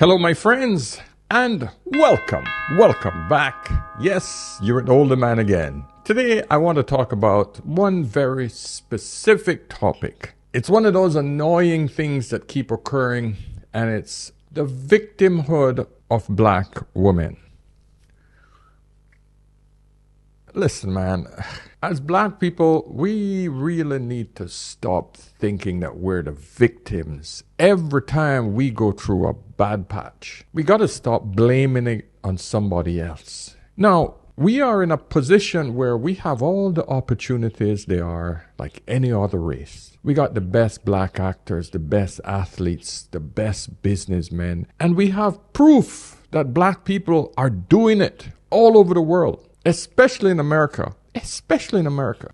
Hello, my friends, and welcome back. Yes, you're an older man again. Today, I want to talk about one very specific topic. It's one of those annoying things that keep occurring, and it's the victimhood of black women. Listen, man, as black people, we really need to stop thinking that we're the victims every time we go through a bad patch. We got to stop blaming it on somebody else. Now, we are in a position where we have all the opportunities they are like any other race. We got the best black actors, the best athletes, the best businessmen, and we have proof that black people are doing it all over the world. Especially in America.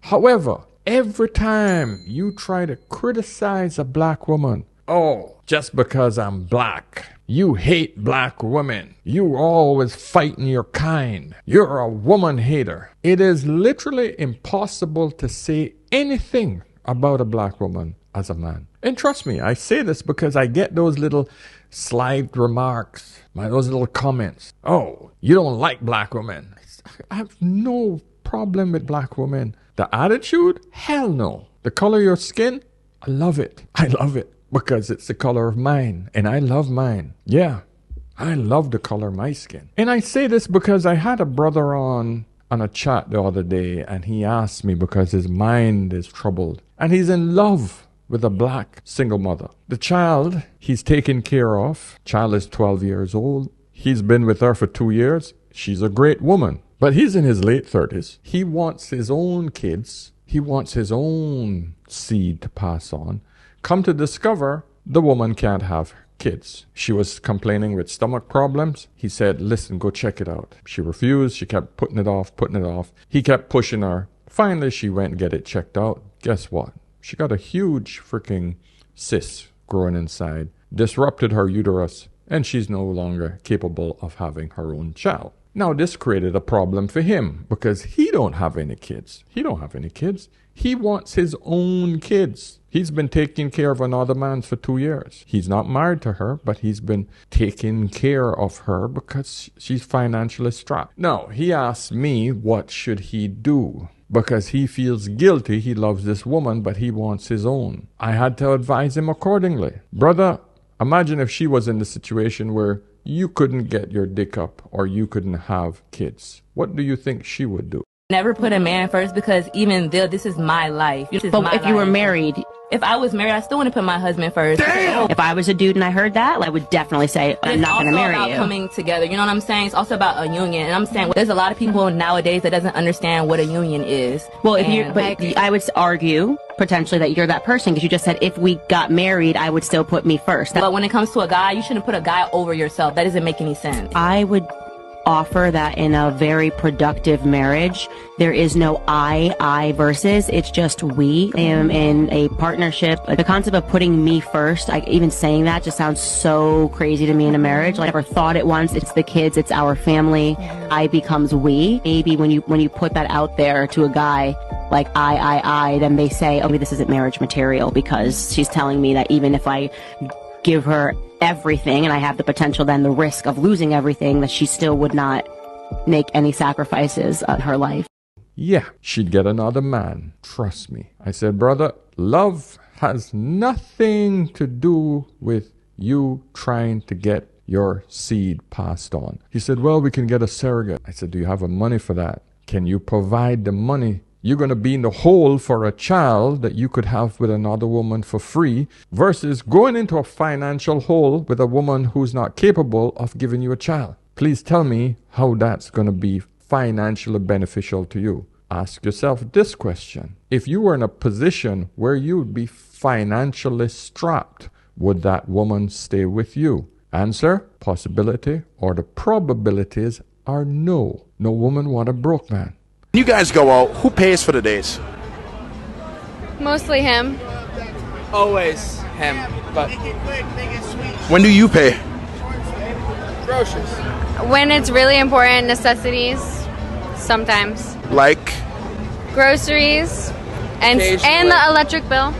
However, every time you try to criticize a black woman, just because I'm black, you hate black women, you always fighting your kind, you're a woman hater. It is literally impossible to say anything about a black woman as a man. And trust me, I say this because I get those little slight remarks, those little comments. Oh, you don't like black women. I have no problem with black women. The attitude? Hell no. The color of your skin? I love it. Because it's the color of mine. And I love mine. Yeah, I love the color of my skin. And I say this because I had a brother on a chat the other day, and he asked me because his mind is troubled. And he's in love with a black single mother. The child he's taken care of, child is 12 years old. He's been with her for 2 years. She's a great woman. But he's in his late 30s. He wants his own kids. He wants his own seed to pass on. Come to discover, the woman can't have kids. She was complaining with stomach problems. He said, listen, go check it out. She refused. She kept putting it off. He kept pushing her. Finally, she went and get it checked out. Guess what? She got a huge freaking cyst growing inside, disrupted her uterus, and she's no longer capable of having her own child. Now, this created a problem for him because he don't have any kids. He wants his own kids. He's been taking care of another man for 2 years. He's not married to her, but he's been taking care of her because she's financially strapped. Now, he asked me, what should he do? Because he feels guilty. He loves this woman, but he wants his own. I had to advise him accordingly. Brother, imagine if she was in the situation where you couldn't get your dick up or you couldn't have kids. What do you think she would do? Never put a man first, because even though this is my life. But if you were married, if I was married, I still want to put my husband first. Damn! If I was a dude and I heard that, I would definitely say, I'm not going to marry you. It's also about coming together. You know what I'm saying? It's also about a union. And I'm saying there's a lot of people nowadays that doesn't understand what a union is. Well, I would argue potentially that you're that person, because you just said if we got married, I would still put me first. But when it comes to a guy, you shouldn't put a guy over yourself. That doesn't make any sense. I would offer that in a very productive marriage, there is no I versus, it's just we. I am in a partnership. The concept of putting me first, even saying that just sounds so crazy to me in a marriage. I never thought it once. It's the kids, it's our family. I becomes we. Maybe when you put that out there to a guy, like I, then they say, oh, this isn't marriage material, because she's telling me that even if I give her everything and I have the potential, then the risk of losing everything, that she still would not make any sacrifices on her life. Yeah, she'd get another man. Trust me. I said, brother, love has nothing to do with you trying to get your seed passed on. He said, well, we can get a surrogate. I said, do you have the money for that? Can you provide the money? You're going to be in the hole for a child that you could have with another woman for free, versus going into a financial hole with a woman who's not capable of giving you a child. Please tell me how that's going to be financially beneficial to you. Ask yourself this question. If you were in a position where you would be financially strapped, would that woman stay with you? Answer, possibility, or the probabilities are no. No woman want a broke man. When you guys go out, who pays for the dates? Mostly him. Always him, but when do you pay? groceries. When it's really important, necessities, sometimes. Like? Groceries and the electric bill.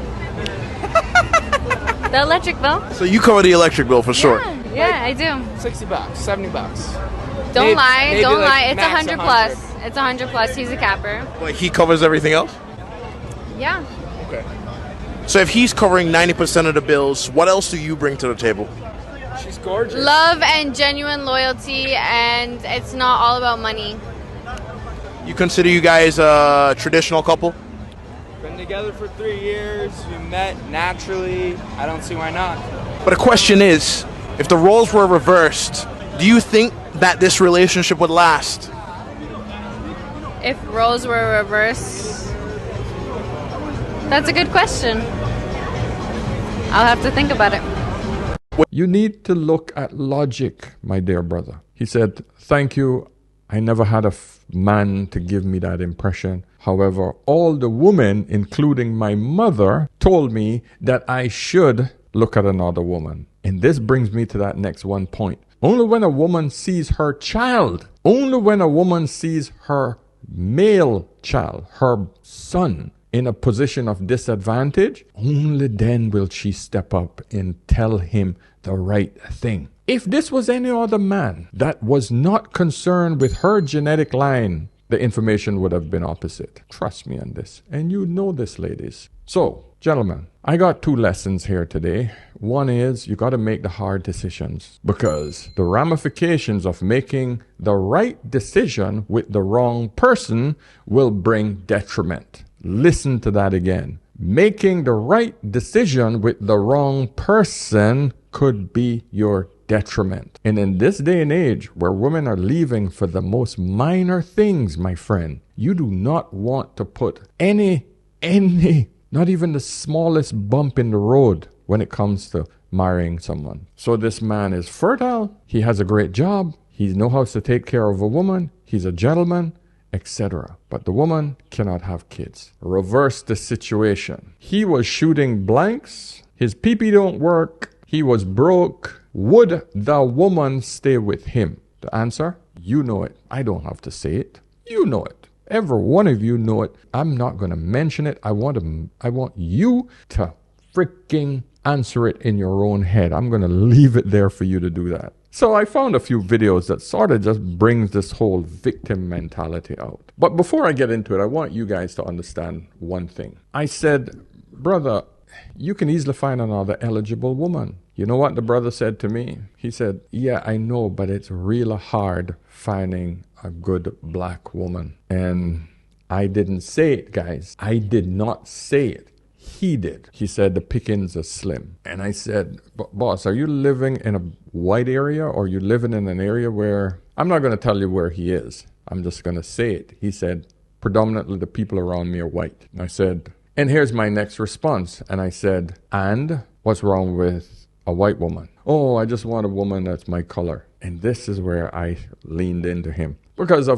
The electric bill. So you cover the electric bill for sure? Yeah, I do. $60, $70. Don't lie. maybe Don't like lie. It's max 100 plus. It's 100 plus. He's a capper. Like he covers everything else? Yeah. Okay. So if he's covering 90% of the bills, what else do you bring to the table? She's gorgeous. Love and genuine loyalty, and it's not all about money. You consider you guys a traditional couple? Been together for 3 years. We met naturally. I don't see why not. But the question is, if the roles were reversed, do you think that this relationship would last? If roles were reversed, that's a good question. I'll have to think about it. You need to look at logic, my dear brother. He said, thank you. I never had a man to give me that impression. However, all the women, including my mother, told me that I should look at another woman. And this brings me to that next one point. Only when a woman sees her child, only when a woman sees her male child, her son, in a position of disadvantage, only then will she step up and tell him the right thing. If this was any other man that was not concerned with her genetic line, the information would have been opposite. Trust me on this. And you know this, ladies. So, gentlemen, I got 2 lessons here today. One is you got to make the hard decisions, because the ramifications of making the right decision with the wrong person will bring detriment. Listen to that again. Making the right decision with the wrong person could be your detriment. And in this day and age where women are leaving for the most minor things, my friend, you do not want to put any, not even the smallest bump in the road when it comes to marrying someone. So this man is fertile. He has a great job. He knows how to take care of a woman. He's a gentleman, etc. But the woman cannot have kids. Reverse the situation. He was shooting blanks. His pee-pee don't work. He was broke. Would the woman stay with him? The answer? You know it. I don't have to say it. You know it. Every one of you know it. I'm not going to mention it. I want you to freaking answer it in your own head. I'm going to leave it there for you to do that. So I found a few videos that sort of just brings this whole victim mentality out. But before I get into it, I want you guys to understand one thing. I said, brother, you can easily find another eligible woman. You know what the brother said to me? He said, yeah, I know, but it's really hard finding a good black woman. And I didn't say it, guys. I did not say it. He did. He said the pickings are slim. And I said, boss, are you living in a white area, or are you living in an area where... I'm not going to tell you where he is. I'm just going to say it. He said, predominantly the people around me are white. And I said, and here's my next response. And I said, and what's wrong with a white woman? Oh, I just want a woman that's my color. And this is where I leaned into him. Because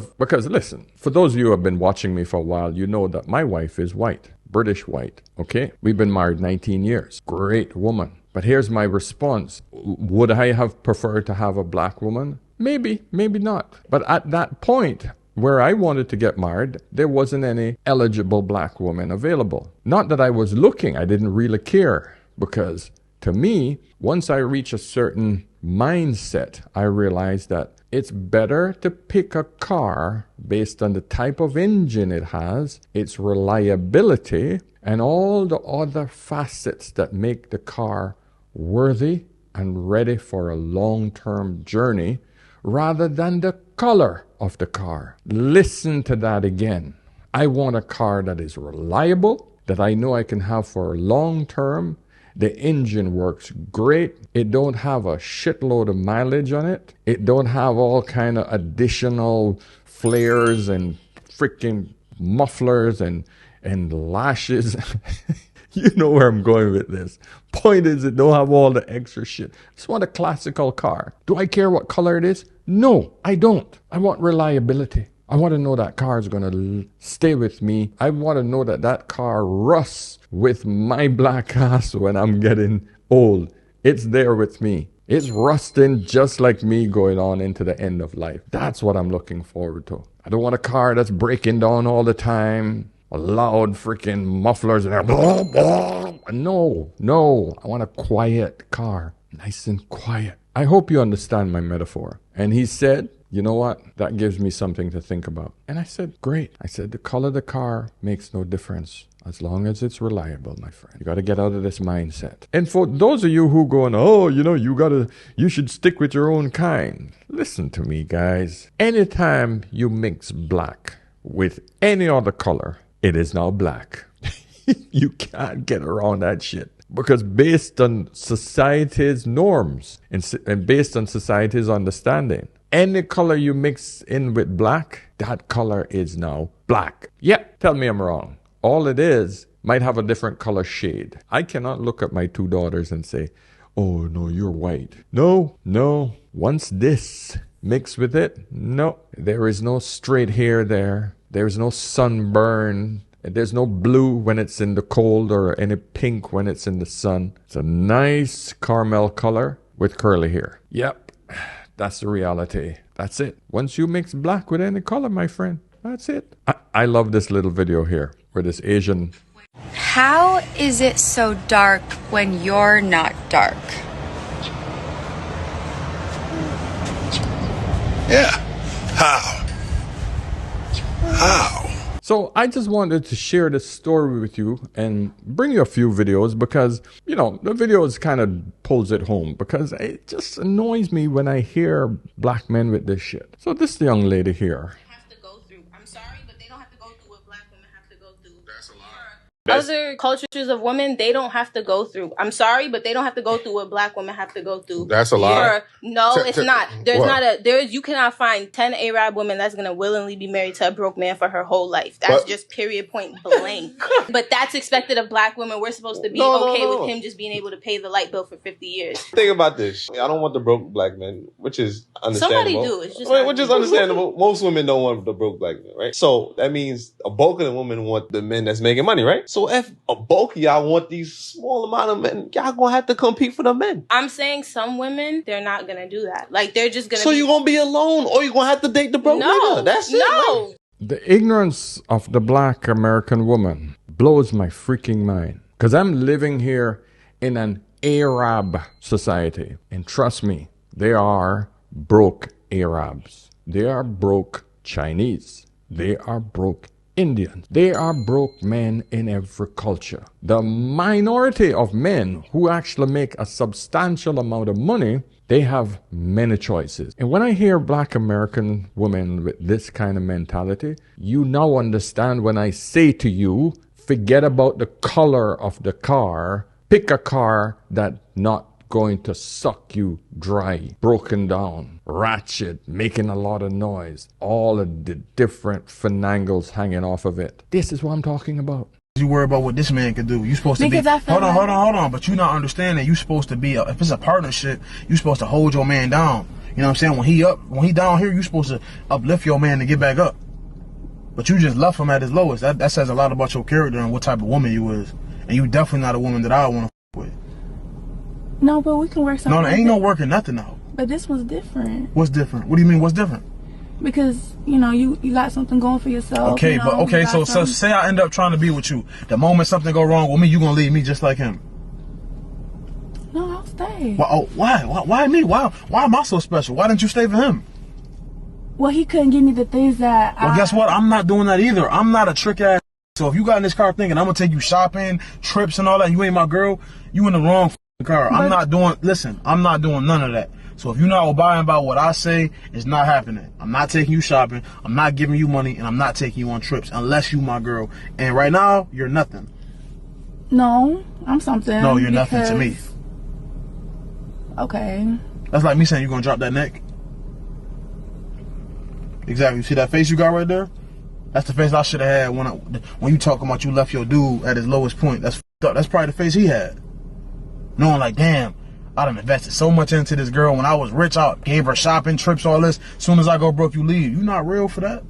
listen, for those of you who have been watching me for a while, you know that my wife is white. British white, okay? We've been married 19 years. Great woman. But here's my response. Would I have preferred to have a black woman? Maybe, maybe not. But at that point where I wanted to get married, there wasn't any eligible black woman available. Not that I was looking. I didn't really care, because to me, once I reach a certain mindset, I realized that it's better to pick a car based on the type of engine it has, its reliability, and all the other facets that make the car worthy and ready for a long-term journey, rather than the color of the car. Listen to that again. I want a car that is reliable, that I know I can have for a long term. The engine works great. It don't have a shitload of mileage on it. It don't have all kind of additional flares and freaking mufflers and lashes. You know where I'm going with this. Point is, it don't have all the extra shit. I just want a classical car. Do I care what color it is? No, I don't. I want reliability. I want to know that car is going to stay with me. I want to know that that car rusts with my black ass when I'm getting old. It's there with me. It's rusting just like me going on into the end of life. That's what I'm looking forward to. I don't want a car that's breaking down all the time. Loud freaking mufflers and no. I want a quiet car. Nice and quiet. I hope you understand my metaphor. And he said, you know what? That gives me something to think about. And I said, great. I said, the color of the car makes no difference as long as it's reliable, my friend. You got to get out of this mindset. And for those of you who going, oh, you should stick with your own kind. Listen to me, guys. Anytime you mix black with any other color, it is now black. You can't get around that shit. Because based on society's norms and based on society's understanding, any color you mix in with black, that color is now black. Yep, tell me I'm wrong. All it is might have a different color shade. I cannot look at my two daughters and say, oh, no, you're white. No. Once this mixed with it, no. There is no straight hair there. There's no sunburn. There's no blue when it's in the cold or any pink when it's in the sun. It's a nice caramel color with curly hair. Yep, that's the reality. That's it. Once you mix black with any color, my friend, that's it. I love this little video here where this Asian... How is it so dark when you're not dark? Yeah. How? So I just wanted to share this story with you and bring you a few videos because, the videos kind of pulls it home because it just annoys me when I hear black men with this shit. So this young lady here. I'm sorry, but they don't have to go through what black women have to go through. That's a lie. Other cultures of women, they don't have to go through. I'm sorry, but they don't have to go through what black women have to go through. That's a lie. No, it's not. You cannot find 10 Arab women that's going to willingly be married to a broke man for her whole life. That's just period point blank. But that's expected of black women. We're supposed to be with him just being able to pay the light bill for 50 years. Think about this. I don't want the broke black men, which is understandable. Somebody do. It's just which is understandable. Most women don't want the broke black men, right? So that means a bulk of the women want the men that's making money, right? So if a bulk of y'all want these small amount of men, y'all gonna have to compete for the men. I'm saying some women, they're not gonna do that. Like they're just gonna. So you're gonna be alone, or you're gonna have to date the broke nigga. That's it. No. Right? The ignorance of the black American woman blows my freaking mind. Because I'm living here in an Arab society. And trust me, they are broke Arabs. They are broke Chinese. They are broke Indians. They are broke men in every culture. The minority of men who actually make a substantial amount of money, they have many choices. And when I hear black American women with this kind of mentality, you now understand when I say to you, forget about the color of the car, pick a car that not going to suck you dry, broken down, ratchet, making a lot of noise, all of the different finagles hanging off of it. This is what I'm talking about. You worry about what this man can do. You supposed to be. Hold on. But you not understanding. You supposed to be. If it's a partnership, you supposed to hold your man down. You know what I'm saying? When he down here, you supposed to uplift your man to get back up. But you just left him at his lowest. That says a lot about your character and what type of woman you is. And you definitely not a woman that I want to with. No, but we can work something. No, there ain't no working nothing though. But this was different. What's different? What do you mean? What's different? Because you got something going for yourself. Okay, so say I end up trying to be with you. The moment something go wrong with me, you gonna leave me just like him? No, I'll stay. Why? Why me? Why am I so special? Why didn't you stay for him? Well, he couldn't give me the things that. Well, guess what? I'm not doing that either. I'm not a trick ass. So if you got in this car thinking I'm gonna take you shopping, trips, and all that, you ain't my girl. You in the wrong car. I'm not doing none of that. So if you're not abiding by what I say, it's not happening. I'm not taking you shopping. I'm not giving you money, and I'm not taking you on trips unless you my girl. And right now, you're nothing. No, I'm something. No, you're nothing to me. Okay. That's like me saying you're gonna drop that neck. Exactly. You see that face you got right there? That's the face I should have had when you talking about you left your dude at his lowest point. That's probably the face he had. Knowing like, damn, I done invested so much into this girl. When I was rich, I gave her shopping, trips, all this. As soon as I go broke, you leave. You not real for that?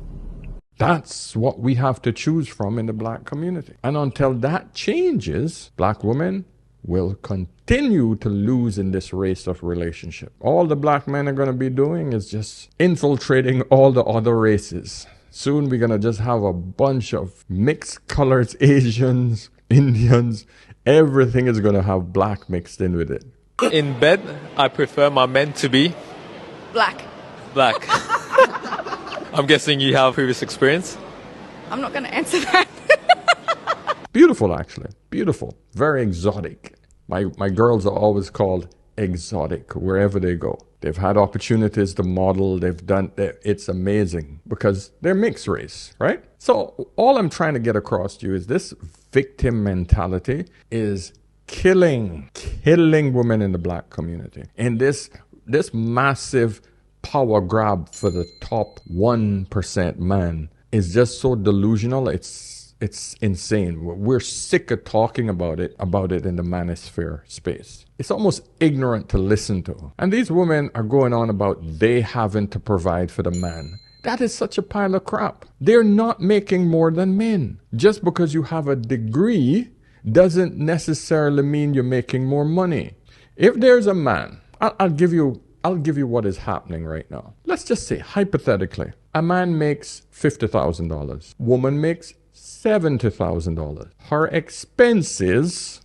That's what we have to choose from in the black community. And until that changes, black women will continue to lose in this race of relationship. All the black men are going to be doing is just infiltrating all the other races. Soon we're going to just have a bunch of mixed colors, Asians, Indians. Everything is going to have black mixed in with it. In bed, I prefer my men to be Black. black. I'm guessing you have previous experience. I'm not going to answer that. Beautiful, actually. Beautiful. Very exotic. My girls are always called exotic wherever they go. They've had opportunities to model. It's amazing because they're mixed race, right? So all I'm trying to get across to you is this victim mentality is killing women in the black community. And this massive power grab for the top 1% man is just so delusional. It's insane. We're sick of talking about it in the manosphere space. It's almost ignorant to listen to. And these women are going on about they having to provide for the man. That is such a pile of crap. They're not making more than men. Just because you have a degree doesn't necessarily mean you're making more money. If there's a man, I'll give you what is happening right now. Let's just say, hypothetically, a man makes $50,000. Woman makes $70,000. Her expenses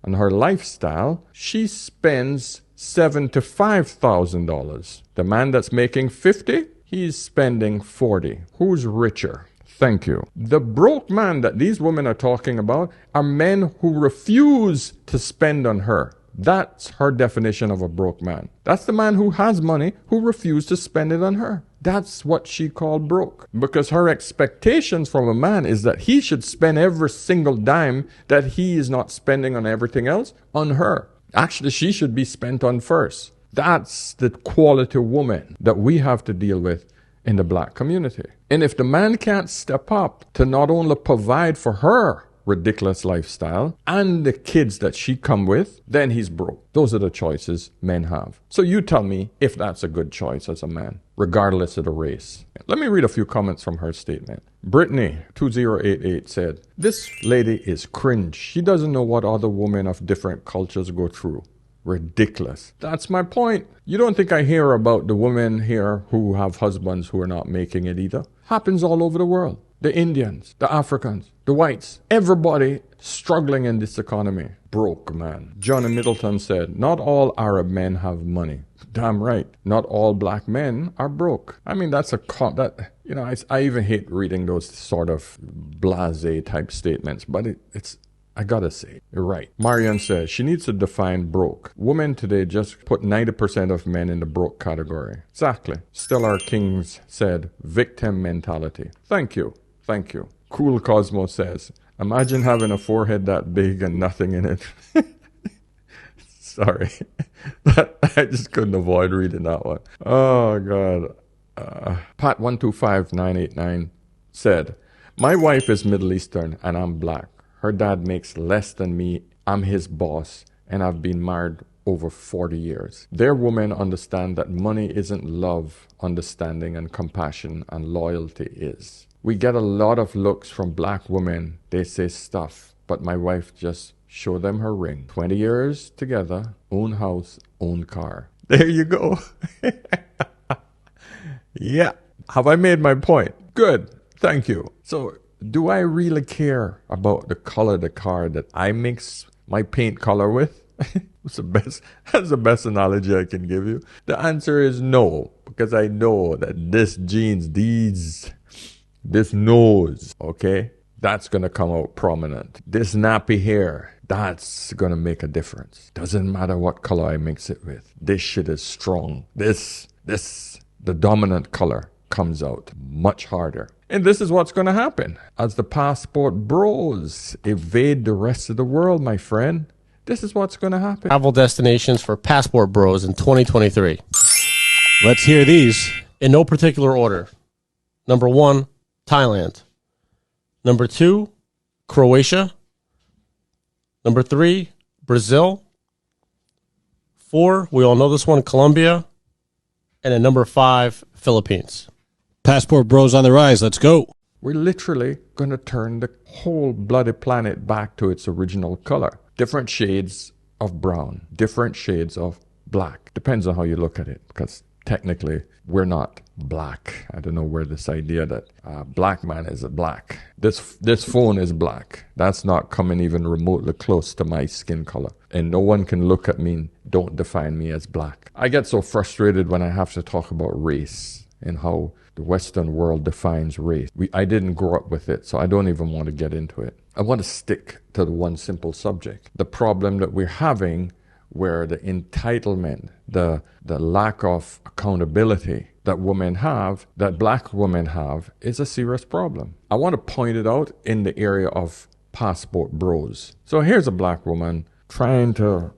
and her lifestyle, she spends $75,000. The man that's making 50, he's spending 40. Who's richer? Thank you. The broke man that these women are talking about are men who refuse to spend on her. That's her definition of a broke man. That's the man who has money who refused to spend it on her. That's what she called broke. Because her expectations from a man is that he should spend every single dime that he is not spending on everything else on her. Actually, she should be spent on first. That's the quality woman that we have to deal with in the black community. And if the man can't step up to not only provide for her ridiculous lifestyle and the kids that she come with, then he's broke. Those are the choices men have. So you tell me if that's a good choice as a man, regardless of the race. Let me read a few comments from her statement. Brittany 2088 said, "This lady is cringe. She doesn't know what other women of different cultures go through. Ridiculous." That's my point. You don't think I hear about the women here who have husbands who are not making it either? Happens all over the world. The Indians, the Africans, the whites, everybody struggling in this economy. Broke, man. John in Middleton said, "Not all Arab men have money." Damn right. Not all black men are broke. I mean, I even hate reading those sort of blasé type statements, but it's I gotta say, you're right. Marian says she needs to define broke. Women today just put 90% of men in the broke category. Exactly. Stellar Kings said victim mentality. Thank you. Thank you. Cool Cosmo says, imagine having a forehead that big and nothing in it. Sorry. I just couldn't avoid reading that one. Oh, God. Pat125989 said, my wife is Middle Eastern and I'm black. Her dad makes less than me. I'm his boss, and I've been married over 40 years. Their women understand that money isn't love, understanding, and compassion, and loyalty is. We get a lot of looks from black women. They say stuff, but my wife just show them her ring. 20 years together, own house, own car. There you go. Yeah. Have I made my point? Good. Thank you. So, do I really care about the color of the car that I mix my paint color with? That's the best analogy I can give you. The answer is no, because I know that this jeans, this nose, okay, that's going to come out prominent. This nappy hair, that's going to make a difference. Doesn't matter what color I mix it with. This shit is strong. The dominant color comes out much harder. And this is what's going to happen as the passport bros evade the rest of the world, my friend. This is what's going to happen. Travel destinations for passport bros in 2023. Let's hear these in no particular order. Number 1, Thailand. Number 2, Croatia. Number 3, Brazil. 4, we all know this one, Colombia. And at number 5, Philippines. Passport bros on the rise. Let's go. We're literally going to turn the whole bloody planet back to its original color. Different shades of brown, different shades of black. Depends on how you look at it, because technically, we're not black. I don't know where this idea that black man is a black. This phone is black. That's not coming even remotely close to my skin color. And no one can look at me and don't define me as black. I get so frustrated when I have to talk about race and how the Western world defines race. I didn't grow up with it, so I don't even want to get into it. I want to stick to the one simple subject. The problem that we're having where the entitlement, the lack of accountability that women have, that black women have, is a serious problem. I want to point it out in the area of passport bros. So here's a black woman trying to,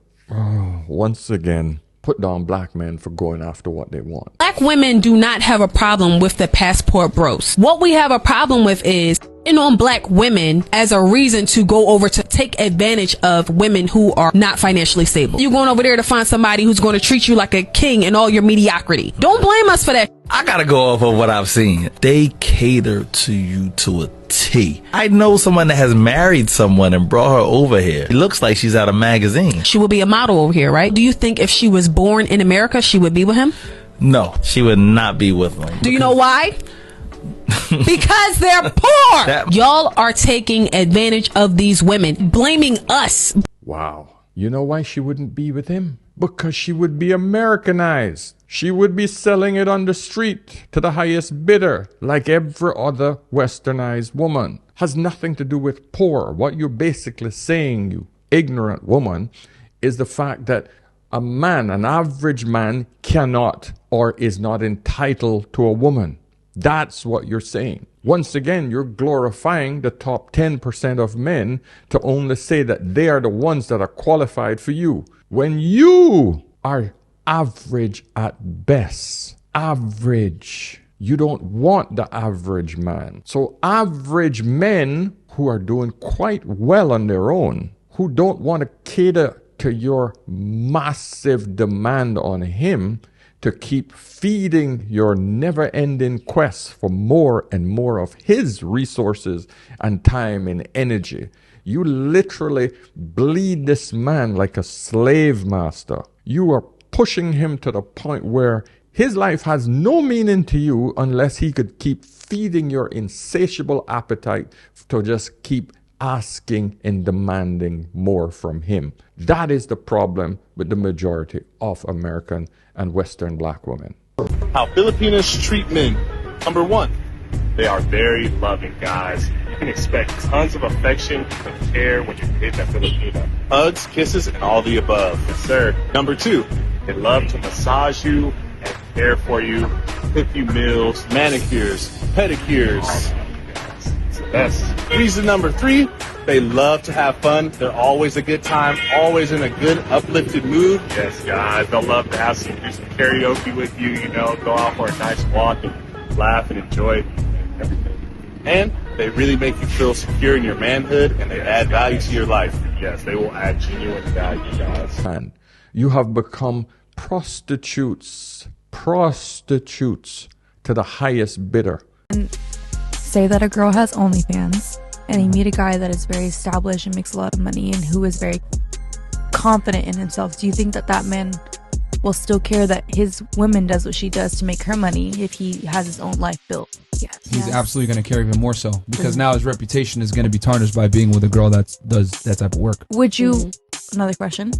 once again, put down black men for going after what they want. Black women do not have a problem with the passport bros. What we have a problem with is on black women as a reason to go over to take advantage of women who are not financially stable. You're going over there to find somebody who's going to treat you like a king in all your mediocrity. Don't blame us for that. I gotta go off of what I've seen. They cater to you to a T. I know someone that has married someone and brought her over here. It looks like she's out of magazine. She would be a model over here, right? Do you think if she was born in America, she would be with him? No, she would not be with him. Do you know why? Because they're poor. Y'all are taking advantage of these women, blaming us. Wow. You know why she wouldn't be with him? Because she would be Americanized. She would be selling it on the street to the highest bidder, like every other westernized woman. Has nothing to do with poor. What you're basically saying, you ignorant woman, is the fact that a man, an average man, cannot or is not entitled to a woman. That's what you're saying. Once again, you're glorifying the top 10% of men to only say that they are the ones that are qualified for you. When you are average at best, average, you don't want the average man. So average men who are doing quite well on their own, who don't want to cater to your massive demand on him, to keep feeding your never-ending quest for more and more of his resources and time and energy. You literally bleed this man like a slave master. You are pushing him to the point where his life has no meaning to you unless he could keep feeding your insatiable appetite to just keep asking and demanding more from him. That is the problem with the majority of American and Western black women. How Filipinos treat men. Number 1, they are very loving guys. You can expect tons of affection and care when you're dating a Filipino. Hugs, kisses, and all the above. Yes, sir. Number 2, they love to massage you and care for you, cook you meals, manicures, pedicures. It's the best. Reason number 3, they love to have fun. They're always a good time, always in a good, uplifted mood. Yes, guys, they'll love to do some karaoke with you, go out for a nice walk and laugh and enjoy everything. And they really make you feel secure in your manhood, and they add value to your life. Yes, they will add genuine value, guys. And you have become prostitutes to the highest bidder. And say that a girl has OnlyFans, and you meet a guy that is very established and makes a lot of money and who is very confident in himself. Do you think that that man will still care that his woman does what she does to make her money if he has his own life built? Yes. He's absolutely going to care even more so, because now his reputation is going to be tarnished by being with a girl that does that type of work. Would you, another question,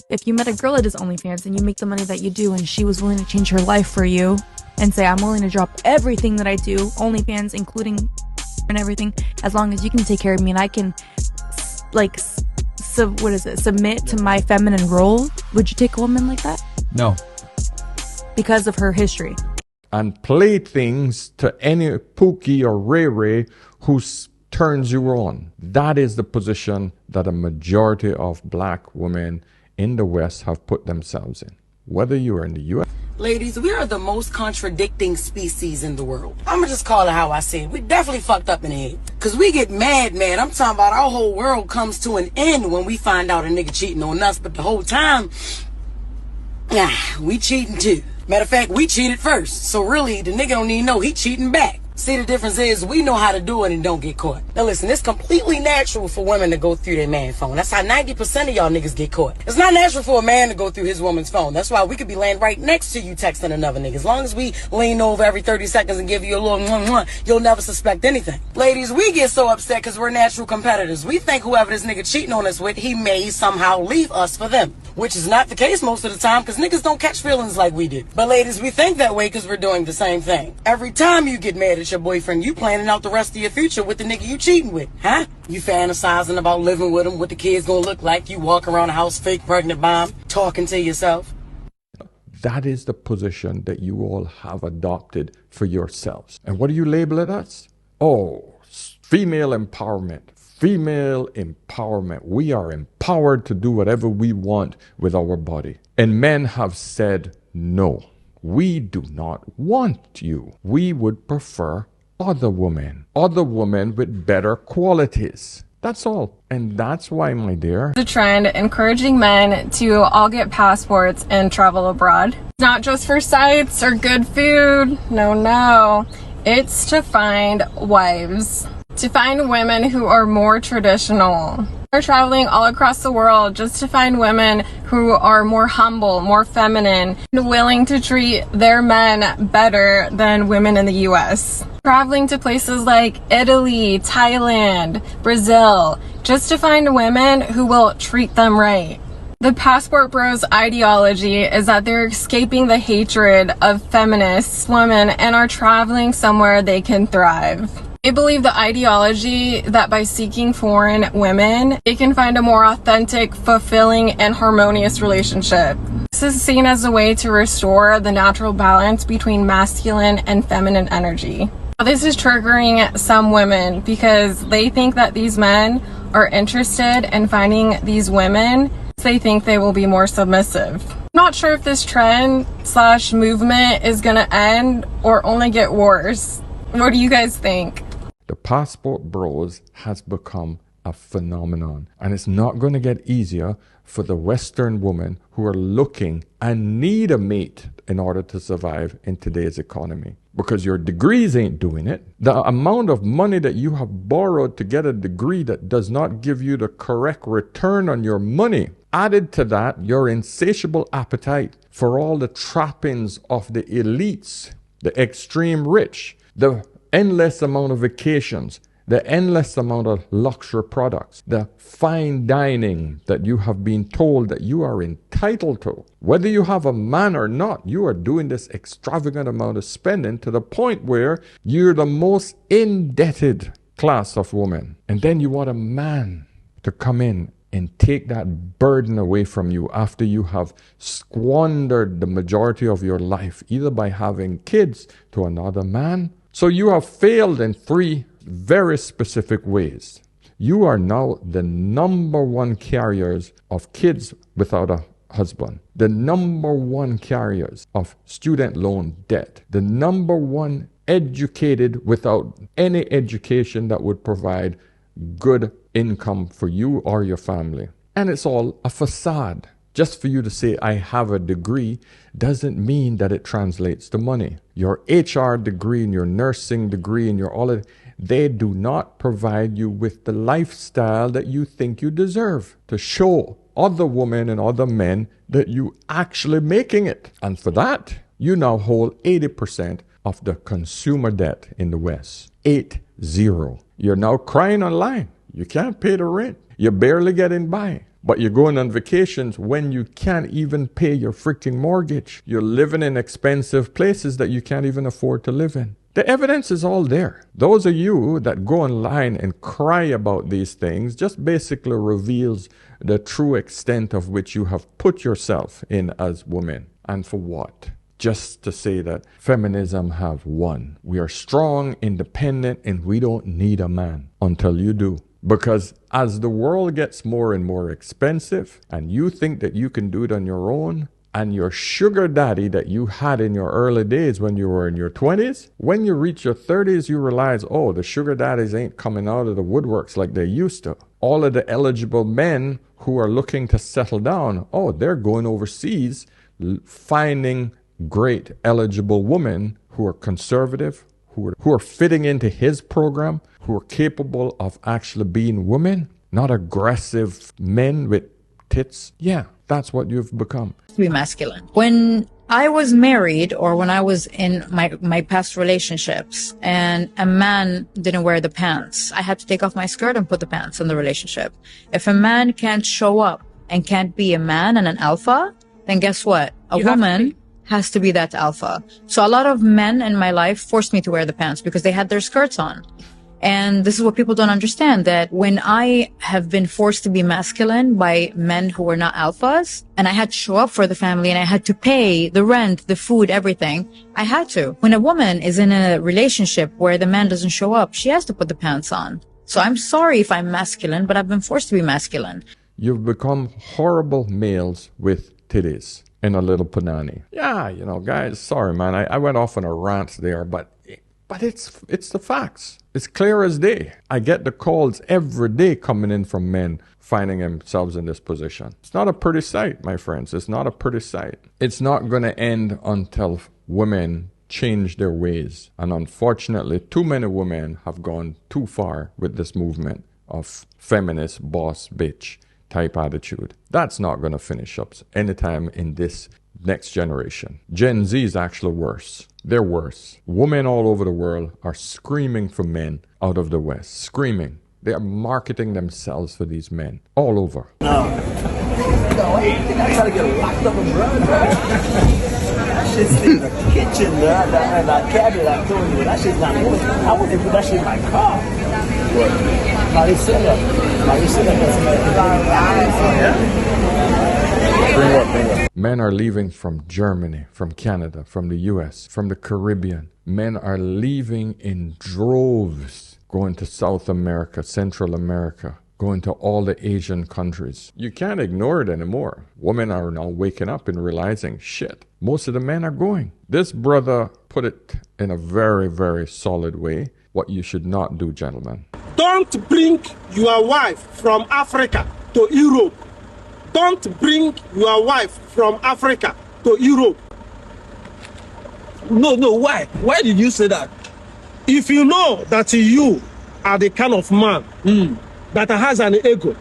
if you met a girl that does OnlyFans and you make the money that you do and she was willing to change her life for you and say, I'm willing to drop everything that I do, OnlyFans, including and everything, as long as you can take care of me and I can submit to my feminine role, would you take a woman like that? No. Because of her history. And playthings to any Pookie or Ray Ray who turns you on. That is the position that a majority of black women in the West have put themselves in. Whether you are in the U.S. Ladies, we are the most contradicting species in the world. I'm gonna just call it how I see it. We definitely fucked up in the head. Cause we get mad. I'm talking about our whole world comes to an end when we find out a nigga cheating on us. But the whole time, we cheating too. Matter of fact, we cheated first. So really, the nigga don't even know he cheating back. See, the difference is we know how to do it and don't get caught. Now listen, it's completely natural for women to go through their man's phone. That's how 90% of y'all niggas get caught. It's not natural for a man to go through his woman's phone. That's why we could be laying right next to you texting another nigga. As long as we lean over every 30 seconds and give you a little mwah, you'll never suspect anything. Ladies, we get so upset because we're natural competitors. We think whoever this nigga cheating on us with, he may somehow leave us for them. Which is not the case most of the time because niggas don't catch feelings like we do. But ladies, we think that way because we're doing the same thing. Every time you get mad at your boyfriend, you planning out the rest of your future with the nigga you cheating with, huh? You fantasizing about living with him, what the kid's gonna look like. You walk around the house, fake pregnant mom, talking to yourself. That is the position that you all have adopted for yourselves. And what do you label it as? Oh, female empowerment. Female empowerment. We are empowered to do whatever we want with our body. And men have said, no, we do not want you. We would prefer other women with better qualities. That's all. And that's why, my dear, the trend encouraging men to all get passports and travel abroad. Not just for sights or good food. No. It's to find wives. To find women who are more traditional. They're traveling all across the world just to find women who are more humble, more feminine, and willing to treat their men better than women in the US. Traveling to places like Italy, Thailand, Brazil, just to find women who will treat them right. The passport bros ideology is that they're escaping the hatred of feminist women and are traveling somewhere they can thrive. They believe the ideology that by seeking foreign women, they can find a more authentic, fulfilling, and harmonious relationship. This is seen as a way to restore the natural balance between masculine and feminine energy. This is triggering some women because they think that these men are interested in finding these women. They think they will be more submissive. I'm not sure if this trend/movement is going to end or only get worse. What do you guys think? The passport bros has become a phenomenon, and it's not going to get easier for the Western women who are looking and need a mate in order to survive in today's economy. Because your degrees ain't doing it. The amount of money that you have borrowed to get a degree that does not give you the correct return on your money. Added to that, your insatiable appetite for all the trappings of the elites, the extreme rich, the endless amount of vacations, the endless amount of luxury products, the fine dining that you have been told that you are entitled to. Whether you have a man or not, you are doing this extravagant amount of spending to the point where you're the most indebted class of women. And then you want a man to come in and take that burden away from you after you have squandered the majority of your life, either by having kids to another man. So you have failed in 3 very specific ways. You are now the number 1 carriers of kids without a husband, the number 1 carriers of student loan debt, the number 1 educated without any education that would provide good income for you or your family. And it's all a facade. Just for you to say, I have a degree, doesn't mean that it translates to money. Your HR degree and your nursing degree and your all of they do not provide you with the lifestyle that you think you deserve to show other women and other men that you actually making it. And for that, you now hold 80% of the consumer debt in the West. 80. You're now crying online. You can't pay the rent. You're barely getting by. But you're going on vacations when you can't even pay your freaking mortgage. You're living in expensive places that you can't even afford to live in. The evidence is all there. Those of you that go online and cry about these things just basically reveals the true extent of which you have put yourself in as women. And for what? Just to say that feminism have won. We are strong, independent, and we don't need a man until you do. Because as the world gets more and more expensive and you think that you can do it on your own, and your sugar daddy that you had in your early days when you were in your 20s, when you reach your 30s, you realize, oh, the sugar daddies ain't coming out of the woodworks like they used to. All of the eligible men who are looking to settle down, oh, they're going overseas, finding great eligible women who are conservative, who are fitting into his program, who are capable of actually being women, not aggressive men with tits. Yeah, that's what you've become. To be masculine. When I was married, or when I was in my past relationships, and a man didn't wear the pants, I had to take off my skirt and put the pants in the relationship. If a man can't show up and can't be a man and an alpha, then guess what? A woman has to be that alpha. So a lot of men in my life forced me to wear the pants because they had their skirts on. And this is what people don't understand, that when I have been forced to be masculine by men who were not alphas, and I had to show up for the family, and I had to pay the rent, the food, everything, I had to. When a woman is in a relationship where the man doesn't show up, she has to put the pants on. So I'm sorry if I'm masculine, but I've been forced to be masculine. You've become horrible males with titties and a little panani. Yeah, you know, guys, sorry, man. I went off on a rant there, but it's the facts. It's clear as day. I get the calls every day coming in from men finding themselves in this position. It's not a pretty sight, my friends. It's not a pretty sight. It's not going to end until women change their ways. And unfortunately, too many women have gone too far with this movement of feminist boss bitch type attitude. That's not going to finish up anytime in this next generation. Gen Z is actually worse. They're worse. Women all over the world are screaming for men out of the West. Screaming. They are marketing themselves for these men all over. I try to get locked up in blood, that shit's in the kitchen, that cabinet I told you. That shit's not moving. I want to put that shit in my car. What? Maricela. Bring up. Men are leaving from Germany, from Canada, from the US, from the Caribbean. Men are leaving in droves, going to South America, Central America, going to all the Asian countries. You can't ignore it anymore. Women are now waking up and realizing, shit, most of the men are going. This brother put it in a very, very solid way, what you should not do, gentlemen. Don't bring your wife from Africa to Europe. Don't bring your wife from Africa to Europe. No, why? Why did you say that? If you know that you are the kind of man that has an ego,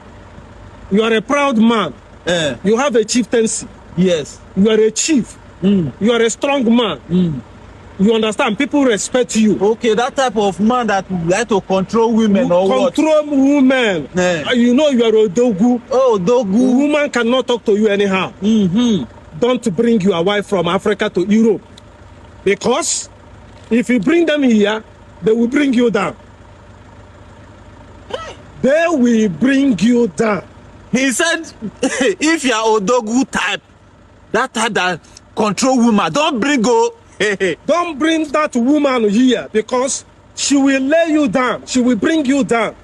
you are a proud man, you have a chieftaincy, yes, you are a chief, you are a strong man, you understand, people respect you. Okay, that type of man that would like to control women or what? Control women. You know you are a dogu. Oh, dogu. Woman cannot talk to you anyhow. Don't bring your wife from Africa to Europe. Because if you bring them here, they will bring you down. They will bring you down. He said, if you are a dogu type, that type that control woman, don't bring go. Don't bring that woman here because she will lay you down. She will bring you down.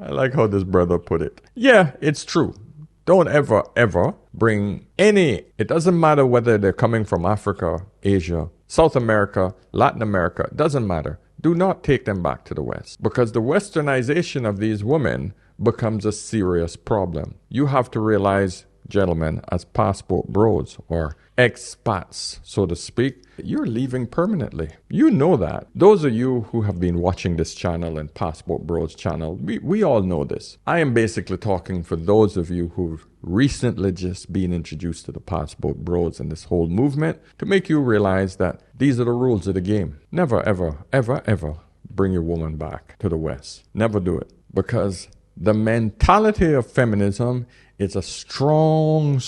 I like how this brother put it. Yeah, it's true. Don't ever bring any, it doesn't matter whether they're coming from Africa, Asia, South America, Latin America, it doesn't matter. Do not take them back to the West because the westernization of these women becomes a serious problem. You have to realize, gentlemen, as passport bros or expats, so to speak, you're leaving permanently. You know that. Those of you who have been watching this channel and Passport Bros channel, we all know this. I am basically talking for those of you who've recently just been introduced to the Passport Bros and this whole movement to make you realize that these are the rules of the game. Never, ever bring your woman back to the West. Never do it. Because the mentality of feminism is a strong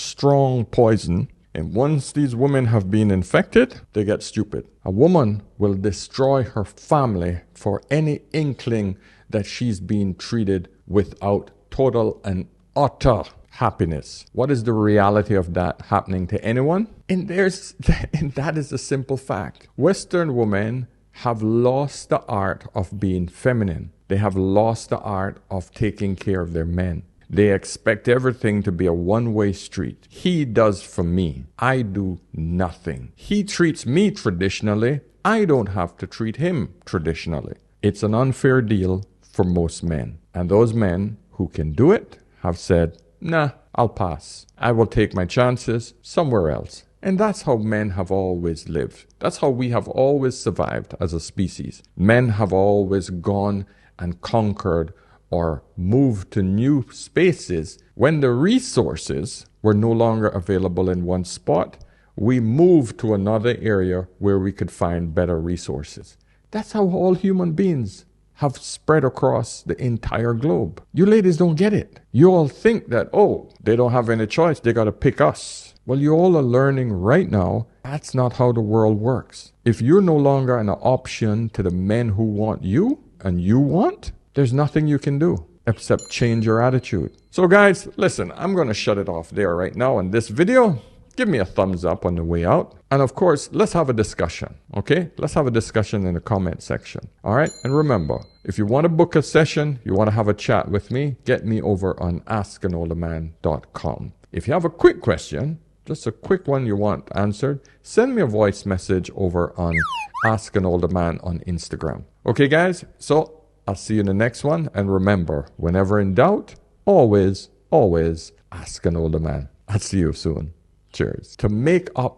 poison. And once these women have been infected, they get stupid. A woman will destroy her family for any inkling that she's being treated without total and utter happiness. What is the reality of that happening to anyone? And that is a simple fact. Western women have lost the art of being feminine. They have lost the art of taking care of their men. They expect everything to be a one-way street. He does for me. I do nothing. He treats me traditionally. I don't have to treat him traditionally. It's an unfair deal for most men. And those men who can do it have said, nah, I'll pass. I will take my chances somewhere else. And that's how men have always lived. That's how we have always survived as a species. Men have always gone and conquered or moved to new spaces. When the resources were no longer available in one spot, we moved to another area where we could find better resources. That's how all human beings have spread across the entire globe. You ladies don't get it. You all think that, oh, they don't have any choice. They got to pick us. Well, you all are learning right now that's not how the world works. If you're no longer an option to the men who want you and you want, there's nothing you can do except change your attitude. So guys, listen, I'm going to shut it off there right now in this video. Give me a thumbs up on the way out. And of course, let's have a discussion, okay? Let's have a discussion in the comment section, all right? And remember, if you want to book a session, you want to have a chat with me, get me over on askanolderman.com. If you have a quick question, just a quick one you want answered, send me a voice message over on Ask an Older Man on Instagram. Okay, guys? So I'll see you in the next one. And remember, whenever in doubt, always, always ask an older man. I'll see you soon. Cheers. To make up